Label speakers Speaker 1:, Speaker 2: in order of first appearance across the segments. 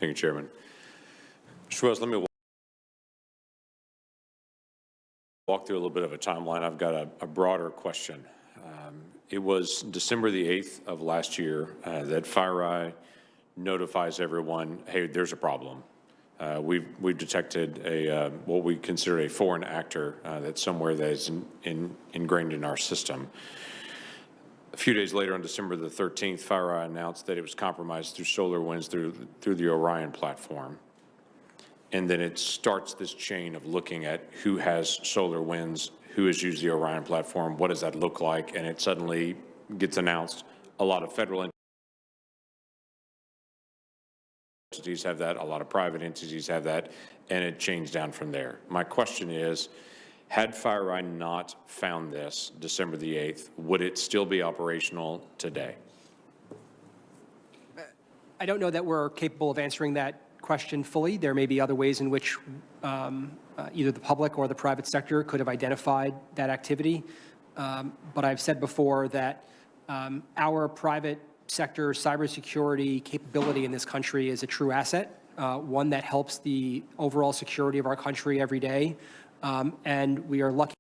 Speaker 1: Thank you, Chairman. Mr. Wells, let me walk through a little bit of a timeline. I've got a broader question. It was December the 8th of last year that FireEye notifies everyone, hey, there's a problem. We've detected what we consider a foreign actor that's somewhere that is ingrained in our system. A few days later, on December the 13th, FireEye announced that it was compromised through SolarWinds through the Orion platform. And then it starts this chain of looking at who has SolarWinds, who has used the Orion platform, what does that look like, and it suddenly gets announced. A lot of federal entities have that, a lot of private entities have that, and it changed down from there. My question is, had FireEye not found this December the 8th, would it still be operational today?
Speaker 2: I don't know that we're capable of answering that question fully. There may be other ways in which either the public or the private sector could have identified that activity. But I've said before that our private sector cybersecurity capability in this country is a true asset, one that helps the overall security of our country every day. And we are lucky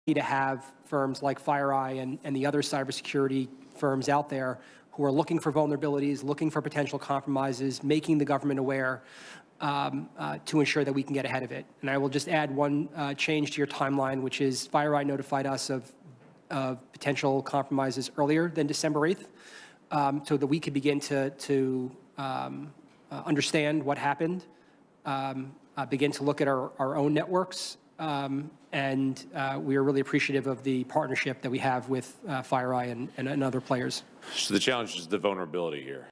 Speaker 2: to have firms like FireEye and the other cybersecurity firms out there who are looking for vulnerabilities, looking for potential compromises, making the government aware to ensure that we can get ahead of it. And I will just add one change to your timeline, which is FireEye notified us of potential compromises earlier than December 8th, so that we could begin to understand what happened, begin to look at our own networks, and we are really appreciative of the partnership that we have with FireEye and other players.
Speaker 1: So the challenge is the vulnerability here.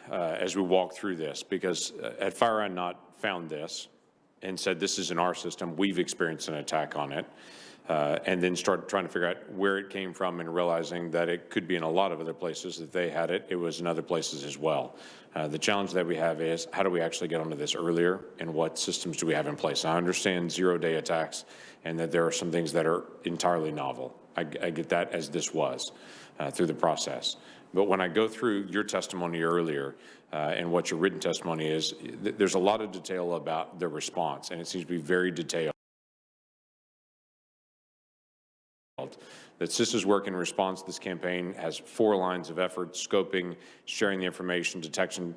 Speaker 1: As we walk through this, because had FireEye not found this and said this is in our system, we've experienced an attack on it, and then start trying to figure out where it came from and realizing that it could be in a lot of other places that they had it, it was in other places as well. The challenge that we have is how do we actually get onto this earlier and what systems do we have in place? I understand zero-day attacks and that there are some things that are entirely novel. I get that as this was through the process. But when I go through your testimony earlier and what your written testimony is, there's a lot of detail about the response, and it seems to be very detailed. That CISA's work in response to this campaign has 4 lines of effort: scoping, sharing the information, detection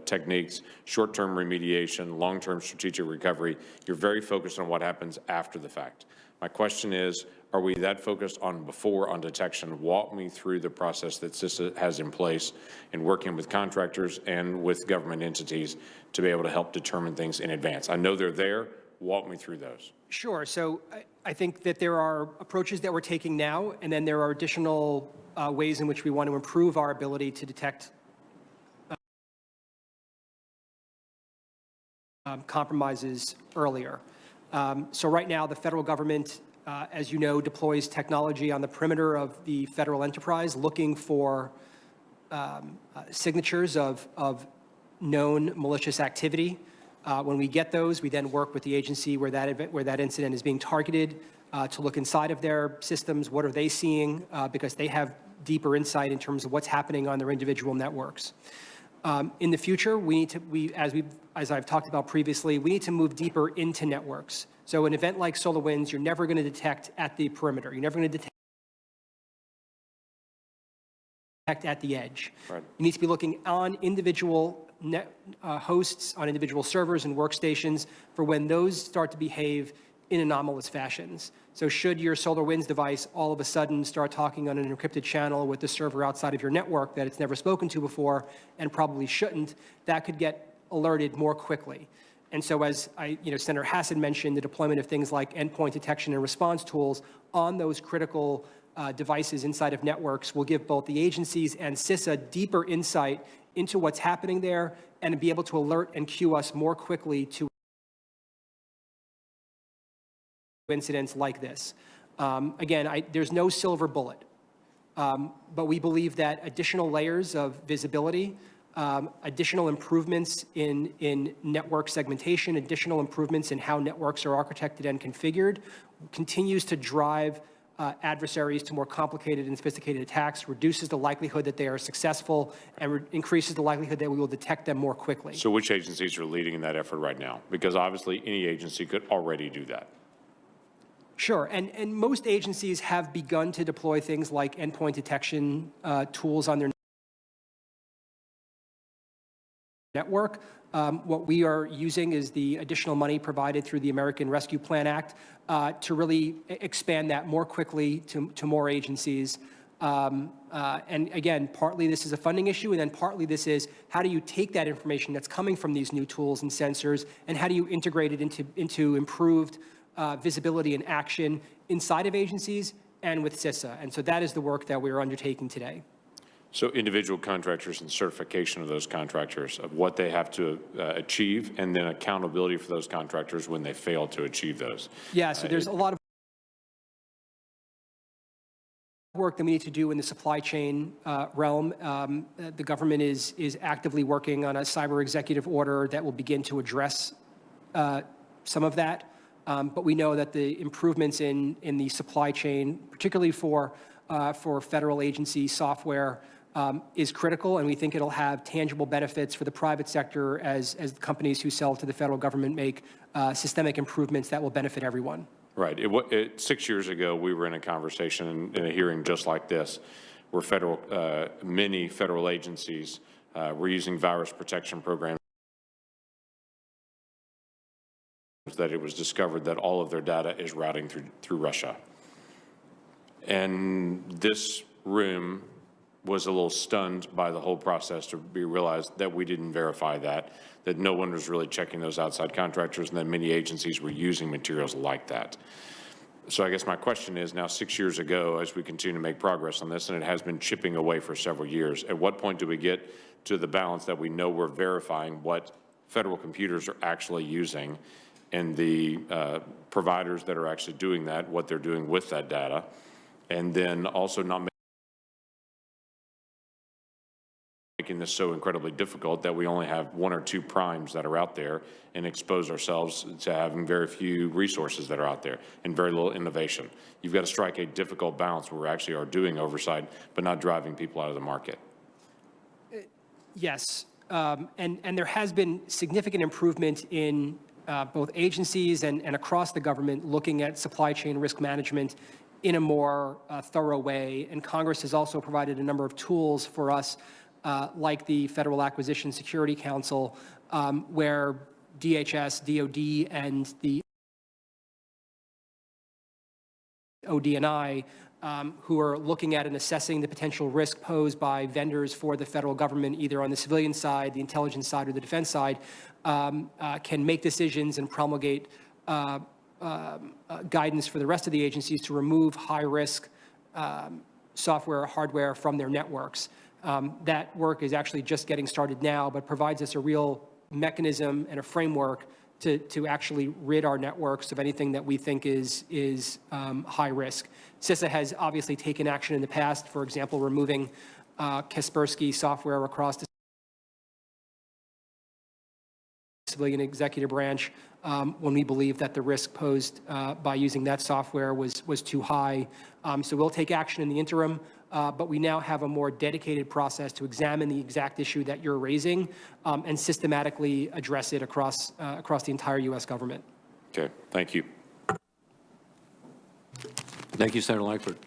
Speaker 1: techniques, short-term remediation, long-term strategic recovery. You're very focused on what happens after the fact. My question is, are we that focused on before, on detection? Walk me through the process that CISA has in place in working with contractors and with government entities to be able to help determine things in advance. I know they're there. Walk me through those.
Speaker 2: Sure. So I think that there are approaches that we're taking now, and then there are additional ways in which we want to improve our ability to detect compromises earlier. So right now, the federal government, as you know, deploys technology on the perimeter of the federal enterprise, looking for signatures of known malicious activity. When we get those, we then work with the agency where that incident is being targeted to look inside of their systems. What are they seeing? Because they have deeper insight in terms of what's happening on their individual networks. In the future, as I've talked about previously, we need to move deeper into networks. So an event like SolarWinds, you're never going to detect at the perimeter. You're never going to detect at the edge. Right. You need to be looking on individual hosts, on individual servers and workstations for when those start to behave in anomalous fashions. So should your SolarWinds device all of a sudden start talking on an encrypted channel with the server outside of your network that it's never spoken to before and probably shouldn't, that could get alerted more quickly. And so as Senator Hassan mentioned, the deployment of things like endpoint detection and response tools on those critical devices inside of networks will give both the agencies and CISA deeper insight into what's happening there and be able to alert and cue us more quickly to incidents like this. Again, there's no silver bullet, but we believe that additional layers of visibility, additional improvements in network segmentation, additional improvements in how networks are architected and configured continues to drive adversaries to more complicated and sophisticated attacks, reduces the likelihood that they are successful, and increases the likelihood that we will detect them more quickly.
Speaker 1: So which agencies are leading in that effort right now? Because obviously any agency could already do that.
Speaker 2: Sure, and most agencies have begun to deploy things like endpoint detection tools on their network. What we are using is the additional money provided through the American Rescue Plan Act to really expand that more quickly to more agencies. And again, partly this is a funding issue, and then partly this is how do you take that information that's coming from these new tools and sensors, and how do you integrate it into improved visibility and action inside of agencies and with CISA. And so that is the work that we are undertaking today.
Speaker 1: So individual contractors and certification of those contractors, of what they have to achieve, and then accountability for those contractors when they fail to achieve those.
Speaker 2: Yeah, so there's a lot of work that we need to do in the supply chain realm. The government is actively working on a cyber executive order that will begin to address some of that. But we know that the improvements in the supply chain, particularly for federal agency software, is critical, and we think it'll have tangible benefits for the private sector as companies who sell to the federal government make systemic improvements that will benefit everyone.
Speaker 1: Right. 6 years ago, we were in a conversation in a hearing just like this, where many federal agencies were using virus protection programs that it was discovered that all of their data is routing through Russia. And this room was a little stunned by the whole process to be realized that we didn't verify that no one was really checking those outside contractors, and that many agencies were using materials like that. So I guess my question is, now 6 years ago, as we continue to make progress on this, and it has been chipping away for several years, at what point do we get to the balance that we know we're verifying what federal computers are actually using, and the providers that are actually doing that, what they're doing with that data, and then also not making this so incredibly difficult that we only have 1 or 2 primes that are out there, and expose ourselves to having very few resources that are out there and very little innovation. You've got to strike a difficult balance where we actually are doing oversight but not driving people out of the market.
Speaker 2: Yes, and there has been significant improvement in both agencies and across the government looking at supply chain risk management in a more thorough way. And Congress has also provided a number of tools for us, like the Federal Acquisition Security Council, where DHS, DOD, and the OD&I, who are looking at and assessing the potential risk posed by vendors for the federal government, either on the civilian side, the intelligence side, or the defense side, can make decisions and promulgate guidance for the rest of the agencies to remove high-risk software or hardware from their networks. That work is actually just getting started now, but provides us a real mechanism and a framework to actually rid our networks of anything that we think is high risk. CISA has obviously taken action in the past, for example, removing Kaspersky software across the civilian executive branch when we believe that the risk posed by using that software was too high. So we'll take action in the interim, but we now have a more dedicated process to examine the exact issue that you're raising and systematically address it across the entire U.S. government.
Speaker 1: Okay, thank you.
Speaker 3: Thank you, Senator Lankford.